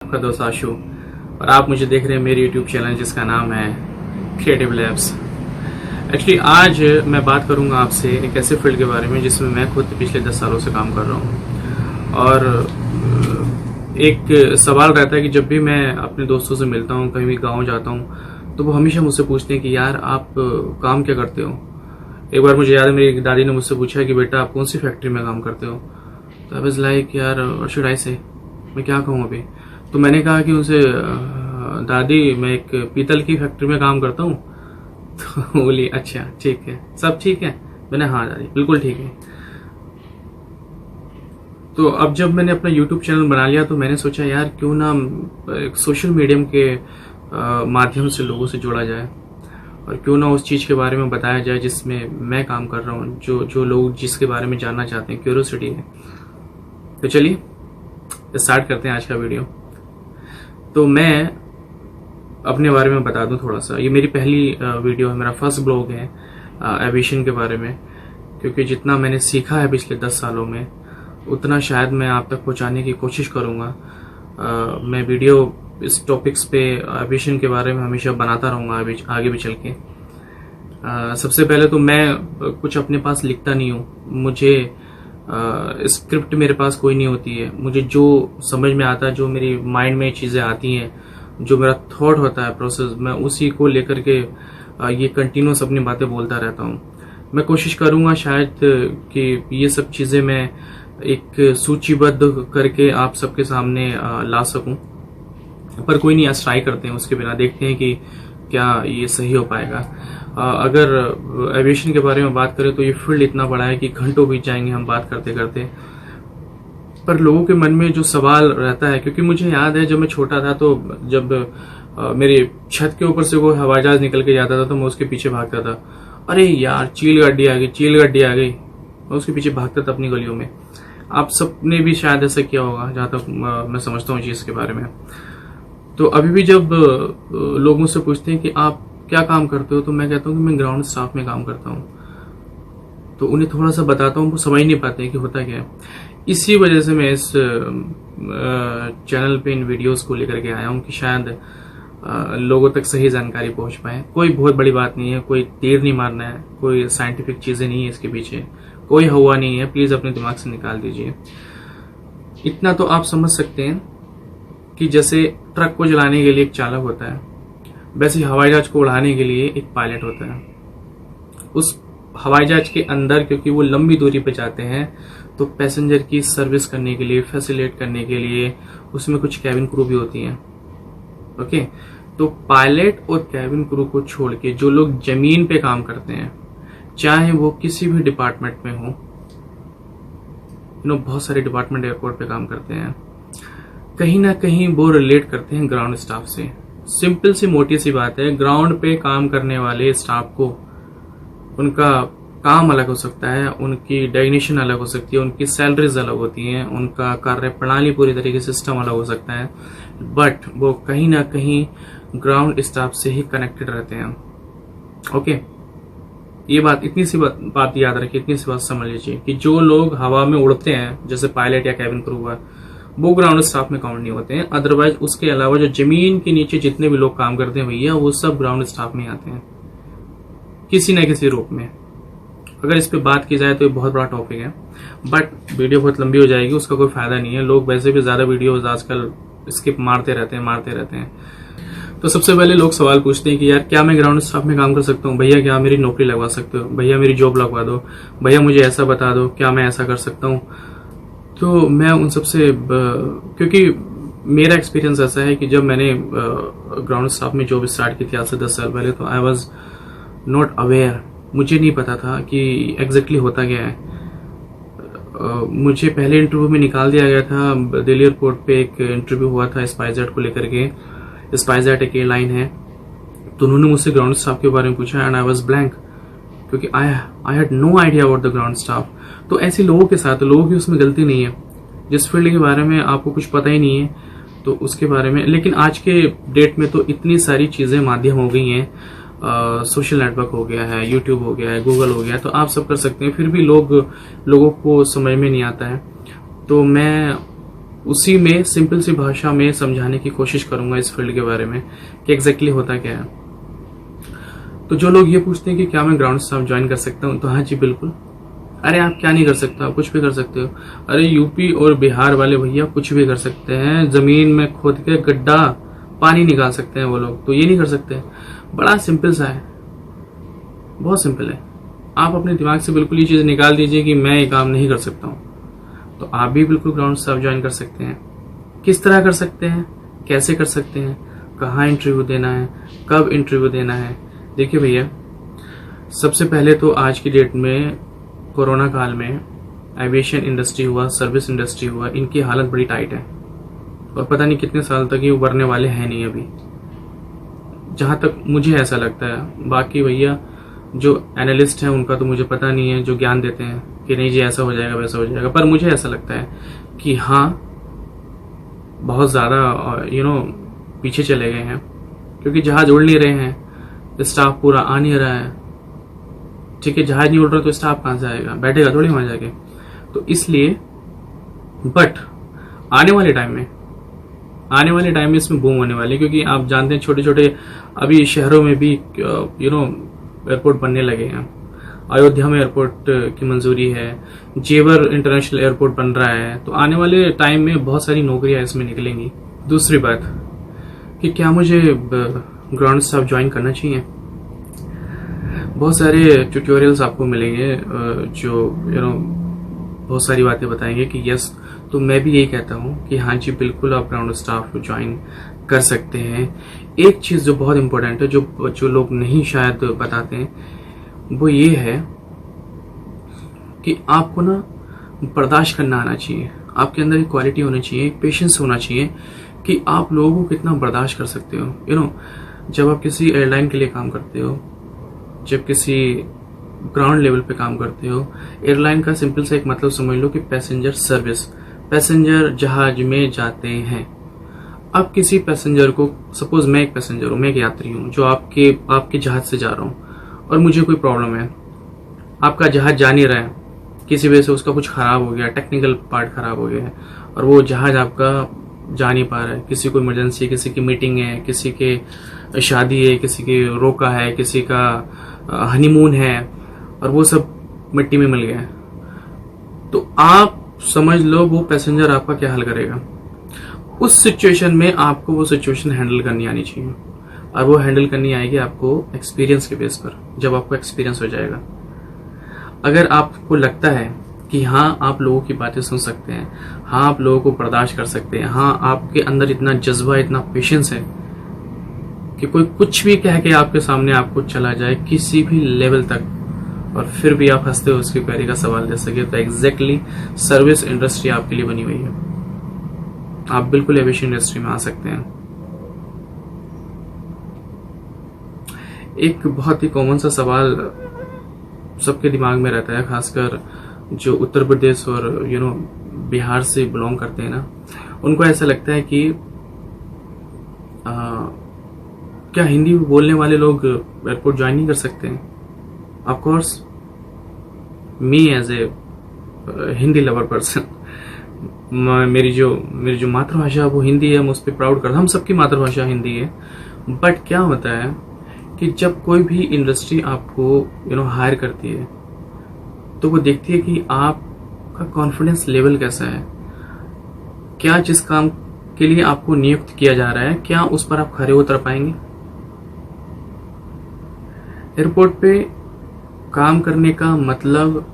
आपका दोस्त आशु और आप मुझे देख रहे हैं मेरे YouTube चैनल जिसका नाम है क्रिएटिव लैब्स। एक्चुअली आज मैं बात करूंगा आपसे एक ऐसे फील्ड के बारे में जिसमें मैं खुद पिछले 10 सालों से काम कर रहा हूं। और एक सवाल रहता है कि जब भी मैं अपने दोस्तों से मिलता हूं, कहीं भी गाँव जाता हूं, तो वो हमेशा मुझसे पूछते हैं कि यार आप काम क्या करते हो। एक बार मुझे याद है मेरी दादी ने मुझसे पूछा कि बेटा आप कौन सी फैक्ट्री में काम करते हो। तो आई वाज लाइक यार शुड आई से, मैं क्या कहूँ अभी। तो मैंने कहा कि उनसे दादी मैं एक पीतल की फैक्ट्री में काम करता हूँ। तो बोली अच्छा ठीक है, सब ठीक है। मैंने हाँ दादी बिल्कुल ठीक है। तो अब जब मैंने अपना YouTube चैनल बना लिया तो मैंने सोचा यार क्यों ना एक सोशल मीडियम के माध्यम से लोगों से जोड़ा जाए और क्यों ना उस चीज के बारे में बताया जाए जिसमें मैं काम कर रहा हूँ, जो लोग जिसके बारे में जानना चाहते हैं, क्यूरियोसिटी है। तो चलिए स्टार्ट करते हैं आज का वीडियो। तो मैं अपने बारे में बता दूं थोड़ा सा। ये मेरी पहली वीडियो है, मेरा फर्स्ट ब्लॉग है एविएशन के बारे में, क्योंकि जितना मैंने सीखा है पिछले 10 सालों में उतना शायद मैं आप तक पहुंचाने की कोशिश करूंगा। मैं वीडियो इस टॉपिक्स पे एविएशन के बारे में हमेशा बनाता रहूंगा आगे भी चल के। सबसे पहले तो मैं कुछ अपने पास लिखता नहीं हूँ, मुझे स्क्रिप्ट मेरे पास कोई नहीं होती है। मुझे जो समझ में आता है, जो मेरी माइंड में चीजें आती हैं, जो मेरा थॉट होता है प्रोसेस, मैं उसी को लेकर के ये कंटिन्यूस अपनी बातें बोलता रहता हूँ। मैं कोशिश करूंगा शायद कि ये सब चीजें मैं एक सूचीबद्ध करके आप सबके सामने ला सकूं, पर कोई नहीं, आज ट्राई करते हैं उसके बिना, देखते हैं कि क्या ये सही हो पाएगा। अगर एविएशन के बारे में बात करें तो ये फील्ड इतना बड़ा है कि घंटों बीत जाएंगे हम बात करते करते। पर लोगों के मन में जो सवाल रहता है, क्योंकि मुझे याद है जब मैं छोटा था तो जब मेरे छत के ऊपर से वो हवाई जहाज निकल के जाता था तो मैं उसके पीछे भागता था। अरे यार चील गाड़ी आ गई, चील गाड़ी आ गई, मैं उसके पीछे भागता था अपनी गलियों में। आप सबने भी शायद ऐसा किया होगा जहां तक मैं समझता हूँ चीज के बारे में। तो अभी भी जब लोगों से पूछते हैं कि आप क्या काम करते हो, तो मैं कहता हूँ कि मैं ग्राउंड स्टाफ में काम करता हूँ। तो उन्हें थोड़ा सा बताता हूँ, वो समझ नहीं पाते कि होता क्या है। इसी वजह से मैं इस चैनल पे इन वीडियोस को लेकर के आया हूँ कि शायद लोगों तक सही जानकारी पहुंच पाए। कोई बहुत बड़ी बात नहीं है, कोई तीर नहीं मारना है, कोई साइंटिफिक चीजें नहीं है इसके पीछे, कोई हवा नहीं है, प्लीज अपने दिमाग से निकाल दीजिए। इतना तो आप समझ सकते हैं कि जैसे ट्रक को चलाने के लिए एक चालक होता है, वैसे हवाई जहाज को उड़ाने के लिए एक पायलट होता है। उस हवाई जहाज के अंदर क्योंकि वो लंबी दूरी पे जाते हैं तो पैसेंजर की सर्विस करने के लिए, फैसिलिटेट करने के लिए उसमें कुछ कैबिन क्रू भी होती हैं। ओके, तो पायलट और कैबिन क्रू को छोड़ के जो लोग जमीन पे काम करते हैं, चाहे वो किसी भी डिपार्टमेंट में हो, बहुत सारे डिपार्टमेंट एयरपोर्ट पे काम करते हैं, कहीं ना कहीं वो रिलेट करते हैं ग्राउंड स्टाफ से। सिंपल सी मोटी सी बात है, ग्राउंड पे काम करने वाले स्टाफ को उनका काम अलग हो सकता है, उनकी डेफिनेशन अलग हो सकती है, उनकी सैलरीज अलग होती हैं, उनका कार्य प्रणाली पूरी तरीके से सिस्टम अलग हो सकता है, बट वो कहीं ना कहीं ग्राउंड स्टाफ से ही कनेक्टेड रहते हैं। ओके, ये बात, इतनी सी बात याद रखिए, इतनी सी बात समझ लीजिए कि जो लोग हवा में उड़ते हैं जैसे पायलट या कैबिन क्रू हुआ, वो ग्राउंड स्टाफ में काउंट नहीं होते हैं। अदरवाइज उसके अलावा जो जमीन के नीचे जितने भी लोग काम करते हैं भैया, वो सब ग्राउंड स्टाफ में आते हैं किसी न किसी रूप में। अगर इस पे बात की जाए तो ये बहुत बड़ा टॉपिक है, बट वीडियो बहुत लंबी हो जाएगी, उसका कोई फायदा नहीं है। लोग वैसे भी ज्यादा वीडियोस आजकल स्किप मारते रहते हैं। तो सबसे पहले लोग सवाल पूछते हैं कि यार क्या मैं ग्राउंड स्टाफ में काम कर सकता हूँ भैया, क्या मेरी नौकरी लगवा सकते हो भैया, मेरी जॉब लगवा दो भैया, मुझे ऐसा बता दो, क्या मैं ऐसा कर सकता हूँ। तो मैं उन सबसे, क्योंकि मेरा एक्सपीरियंस ऐसा है कि जब मैंने ग्राउंड स्टाफ में जॉब स्टार्ट की थी आज से 10 साल पहले, तो आई वॉज नॉट अवेयर, मुझे नहीं पता था कि एग्जैक्टली होता क्या है। मुझे पहले इंटरव्यू में निकाल दिया गया था। दिल्ली एयरपोर्ट पे एक इंटरव्यू हुआ था स्पाइसजेट को लेकर के। स्पाइसजेट एक एयरलाइन है, तो उन्होंने मुझसे ग्राउंड स्टाफ के बारे में पूछा एंड आई वाज ब्लैंक, क्योंकि I had no idea about the ground staff. तो ऐसे लोगों के साथ, लोगों की उसमें गलती नहीं है, जिस फील्ड के बारे में आपको कुछ पता ही नहीं है तो उसके बारे में। लेकिन आज के डेट में तो इतनी सारी चीजें माध्यम हो गई हैं, सोशल नेटवर्क हो गया है, यूट्यूब हो गया है, गूगल हो गया है, तो आप सब कर सकते हैं। फिर भी लोगों को समझ में नहीं आता है। तो मैं उसी में सिंपल सी भाषा में समझाने की कोशिश करूंगा इस फील्ड के बारे में कि एग्जैक्टली होता क्या है। तो जो लोग ये पूछते हैं कि क्या मैं ग्राउंड स्टाफ ज्वाइन कर सकता हूँ, तो हाँ जी बिल्कुल। अरे आप क्या नहीं कर सकते, आप कुछ भी कर सकते हो। अरे यूपी और बिहार वाले भैया कुछ भी कर सकते हैं, जमीन में खोद के गड्ढा पानी निकाल सकते हैं वो लोग, तो ये नहीं कर सकते। बड़ा सिंपल सा है, बहुत सिंपल है। आप अपने दिमाग से बिल्कुल ये चीज निकाल दीजिए कि मैं ये काम नहीं कर सकता हूँ, तो आप भी बिल्कुल ग्राउंड स्टाफ ज्वाइन कर सकते हैं। किस तरह कर सकते हैं, कैसे कर सकते हैं, कहाँ इंटरव्यू देना है, कब इंटरव्यू देना है। देखिए भैया, सबसे पहले तो आज की डेट में कोरोना काल में एविएशन इंडस्ट्री हुआ, सर्विस इंडस्ट्री हुआ, इनकी हालत बड़ी टाइट है और पता नहीं कितने साल तक ये उभरने वाले हैं नहीं अभी, जहां तक मुझे ऐसा लगता है। बाकी भैया जो एनालिस्ट हैं उनका तो मुझे पता नहीं है, जो ज्ञान देते हैं कि नहीं जी ऐसा हो जाएगा वैसा हो जाएगा, पर मुझे ऐसा लगता है कि हाँ बहुत ज्यादा पीछे चले गए हैं, क्योंकि जहाज उड़ नहीं रहे हैं, स्टाफ पूरा आ नहीं रहा है। ठीक है, जहाज नहीं उड़ रहा तो स्टाफ कहां से आएगा, बैठेगा थोड़ी वहां जाके। तो इसलिए बट आने वाले टाइम में इसमें बूम होने वाली है, क्योंकि आप जानते हैं छोटे छोटे अभी शहरों में भी एयरपोर्ट बनने लगे हैं। अयोध्या में एयरपोर्ट की मंजूरी है, जेवर इंटरनेशनल एयरपोर्ट बन रहा है, तो आने वाले टाइम में बहुत सारी नौकरियां इसमें निकलेंगी। दूसरी बात कि क्या मुझे ग्राउंड स्टाफ ज्वाइन करना चाहिए। बहुत सारे ट्यूटोरियल्स आपको मिलेंगे जो बहुत सारी बातें बताएंगे कि यस, तो मैं भी यही कहता हूं कि हाँ जी बिल्कुल आप ग्राउंड स्टाफ को ज्वाइन कर सकते हैं। एक चीज जो बहुत इंपॉर्टेंट है, जो लोग नहीं शायद बताते हैं, वो ये है कि आपको ना बर्दाश्त करना आना चाहिए। आपके अंदर एक क्वालिटी होनी चाहिए, एक पेशेंस होना चाहिए कि आप लोगों को कितना बर्दाश्त कर सकते हो। जब आप किसी एयरलाइन के लिए काम करते हो, जब किसी ग्राउंड लेवल पे काम करते हो, एयरलाइन का सिंपल सा एक मतलब समझ लो कि पैसेंजर सर्विस, पैसेंजर जहाज में जाते हैं। अब किसी पैसेंजर को, सपोज मैं एक पैसेंजर हूं, मैं एक यात्री हूं जो आपके जहाज से जा रहा हूं और मुझे कोई प्रॉब्लम है, आपका जहाज जा नहीं रहा है, किसी वजह से उसका कुछ खराब हो गया, टेक्निकल पार्ट खराब हो गया है और वो जहाज आपका जा नहीं पा रहा है, किसी को इमरजेंसी, किसी की मीटिंग है, किसी के शादी है, किसी की रोका है, किसी का हनीमून है और वो सब मिट्टी में मिल गया है, तो आप समझ लो वो पैसेंजर आपका क्या हाल करेगा। उस सिचुएशन में आपको वो सिचुएशन हैंडल करनी आनी चाहिए, और वो हैंडल करनी आएगी आपको एक्सपीरियंस के बेस पर, जब आपको एक्सपीरियंस हो जाएगा। अगर आपको लगता है कि हाँ आप लोगों की बातें सुन सकते हैं, हाँ आप लोगों को बर्दाश्त कर सकते हैं, हाँ आपके अंदर इतना जज्बा, इतना पेशेंस है कि कोई कुछ भी कह के आपके सामने आपको चला जाए किसी भी लेवल तक, और फिर भी आप हंसते हो उसकी क्वेरी का सवाल दे सके, तो एग्जैक्टली सर्विस इंडस्ट्री आपके लिए बनी हुई है। आप बिल्कुल एविएशन इंडस्ट्री में आ सकते हैं। एक बहुत ही कॉमन सा सवाल सबके दिमाग में रहता है, खासकर जो उत्तर प्रदेश और बिहार से बिलोंग करते हैं ना, उनको ऐसा लगता है कि क्या हिंदी बोलने वाले लोग एयरपोर्ट ज्वाइन नहीं कर सकते हैं। Of course, me as a Hindi lover person, मेरी जो मातृभाषा वो हिंदी है, मैं उस पर प्राउड करता हूँ। हम सबकी मातृभाषा हिंदी है। बट क्या होता है कि जब कोई भी इंडस्ट्री आपको हायर करती है, तो वो देखती है कि आपका कॉन्फिडेंस लेवल कैसा है, क्या जिस काम के लिए आपको नियुक्त किया जा रहा है, क्या उस पर आप खरे उतर पाएंगे। एयरपोर्ट पे काम करने का मतलब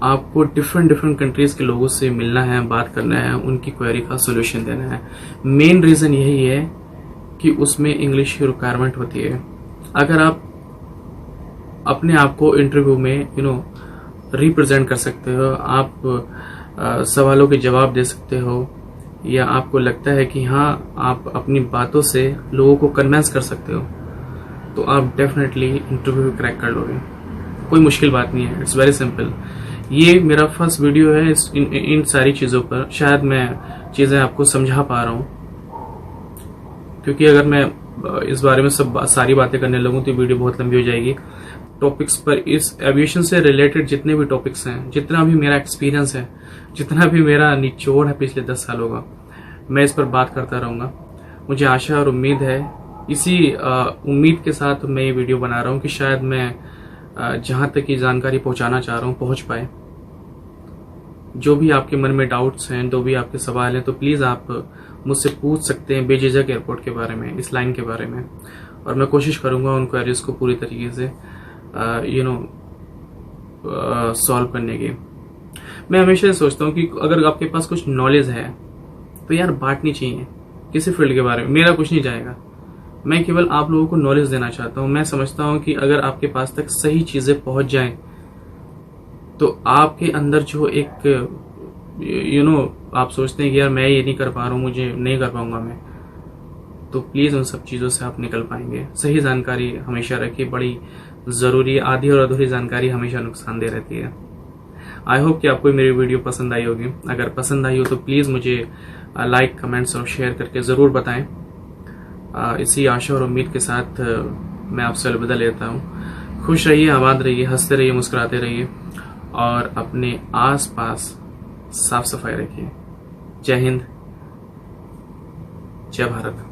आपको डिफरेंट कंट्रीज के लोगों से मिलना है, बात करना है, उनकी क्वेरी का सोल्यूशन देना है। मेन रीजन यही है कि उसमें इंग्लिश की रिक्वायरमेंट होती है। अगर आप अपने आप को इंटरव्यू में रिप्रेजेंट कर सकते हो, आप सवालों के जवाब दे सकते हो, या आपको लगता है कि हाँ आप अपनी बातों से लोगों को कन्विंस कर सकते हो, तो आप डेफिनेटली इंटरव्यू क्रैक कर लोगे। कोई मुश्किल बात नहीं है, इट्स वेरी सिंपल। ये मेरा फर्स्ट वीडियो है इन सारी चीज़ों पर। शायद मैं चीज़ें आपको समझा पा रहा हूँ, क्योंकि अगर मैं इस बारे में सारी बातें करने लगूँ तो वीडियो बहुत लंबी हो जाएगी। टॉपिक्स पर, इस एविएशन से रिलेटेड जितने भी टॉपिक्स हैं, जितना भी मेरा एक्सपीरियंस है, जितना भी मेरा निचोड़ है पिछले 10 सालों का, मैं इस पर बात करता रहूंगा। मुझे आशा और उम्मीद है, इसी उम्मीद के साथ मैं ये वीडियो बना रहा हूँ कि शायद मैं जहां तक ये जानकारी पहुंचाना चाह रहा हूँ पहुंच पाए। जो भी आपके मन में डाउट्स हैं, जो भी आपके सवाल हैं, तो प्लीज आप मुझसे पूछ सकते हैं बेझिझक एयरपोर्ट के बारे में, इस लाइन के बारे में, और मैं कोशिश करूंगा उन क्वेरीज को पूरी तरीके से सॉल्व करने की। मैं हमेशा सोचता हूँ कि अगर आपके पास कुछ नॉलेज है तो यार बांटनी चाहिए किसी फील्ड के बारे में। मेरा कुछ नहीं जाएगा, मैं केवल आप लोगों को नॉलेज देना चाहता हूँ। मैं समझता हूँ कि अगर आपके पास तक सही चीजें पहुंच जाएं तो आपके अंदर जो एक आप सोचते हैं कि यार मैं ये नहीं कर पा रहा हूँ, मुझे नहीं कर पाऊंगा मैं, तो प्लीज उन सब चीजों से आप निकल पाएंगे। सही जानकारी हमेशा रखिए, बड़ी जरूरी है। आधी और अधूरी जानकारी हमेशा नुकसानदेह रहती है। आई होप कि आपको मेरी वीडियो पसंद आई होगी। अगर पसंद आई हो तो प्लीज मुझे लाइक, कमेंट्स और शेयर करके जरूर बताएं। इसी आशा और उम्मीद के साथ मैं आपसे अलविदा लेता हूँ। खुश रहिए, आबाद रहिए, हंसते रहिए, मुस्कुराते रहिए और अपने आसपास साफ सफाई रखिए। जय हिंद, जय भारत।